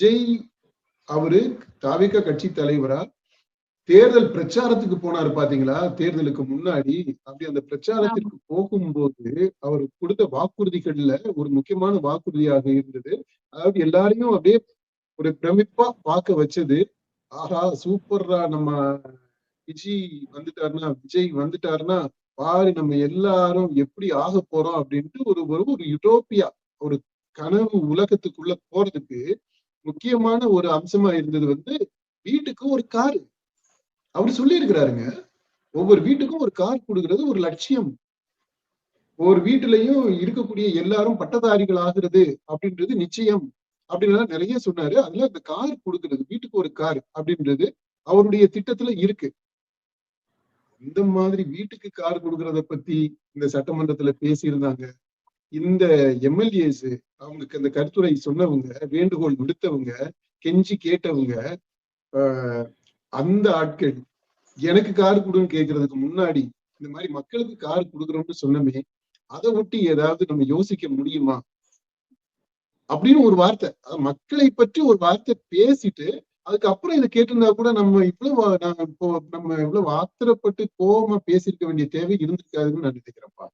விஜய் அவரு தாவேகா கட்சி தலைவரா தேர்தல் பிரச்சாரத்துக்கு போனாரு பாத்தீங்களா? தேர்தலுக்கு முன்னாடி அப்படி அந்த ஆமா. பிரச்சாரத்திற்கு போகும்போது அவர் கொடுத்த வாக்குறுதிகள்ல ஒரு முக்கியமான வாக்குறுதியாக இருந்தது. அதாவது எல்லாரையும் அப்படியே ஒரு பிரமிப்பா பார்க்க வச்சது. ஆஹா சூப்பர்ரா, நம்ம விஜய் வந்துட்டாருன்னா பாரு நம்ம எல்லாரும் எப்படி ஆக போறோம் அப்படின்ட்டு ஒரு ஒரு ஒரு யுட்டோப்பியா, ஒரு கனவு உலகத்துக்குள்ள போறதுக்கு முக்கியமான ஒரு அம்சமா இருந்தது வீட்டுக்கு ஒரு கார். அவர் சொல்லி இருக்கிறாருங்க, ஒவ்வொரு வீட்டுக்கும் ஒரு கார் கொடுக்கிறது ஒரு லட்சியம். ஒவ்வொரு வீட்டுலயும் இருக்கக்கூடிய எல்லாரும் பட்டதாரிகள் ஆகிறது அப்படின்றது நிச்சயம் அப்படின்னு நிறைய சொன்னாரு. அதுல இந்த கார் கொடுக்கிறது, வீட்டுக்கு ஒரு கார் அப்படின்றது அவருடைய திட்டத்துல இருக்கு. இந்த மாதிரி வீட்டுக்கு கார் கொடுக்கறத பத்தி இந்த சட்டமன்றத்துல பேசியிருந்தாங்க. இந்த எம்எல்ஏஸ், அவங்களுக்கு அந்த கருத்துரை சொன்னவங்க, வேண்டுகோள் விடுத்தவங்க, கெஞ்சி கேட்டவங்க, அந்த ஆட்கள் எனக்கு கார் கொடுன்னு கேட்கறதுக்கு முன்னாடி இந்த மாதிரி மக்களுக்கு கார் கொடுக்குறோம்னு சொன்னமே, அதை ஒட்டி ஏதாவது நம்ம யோசிக்க முடியுமா அப்படின்னு ஒரு வார்த்தை, மக்களை பற்றி ஒரு வார்த்தை பேசிட்டு அதுக்கப்புறம் இதை கேட்டிருந்தா கூட நம்ம இவ்வளவு இவ்வளவு ஆத்திரப்பட்டு கோபமா பேசியிருக்க வேண்டிய தேவை இருந்திருக்காதுன்னு நான் நினைக்கிறேன்ப்பா.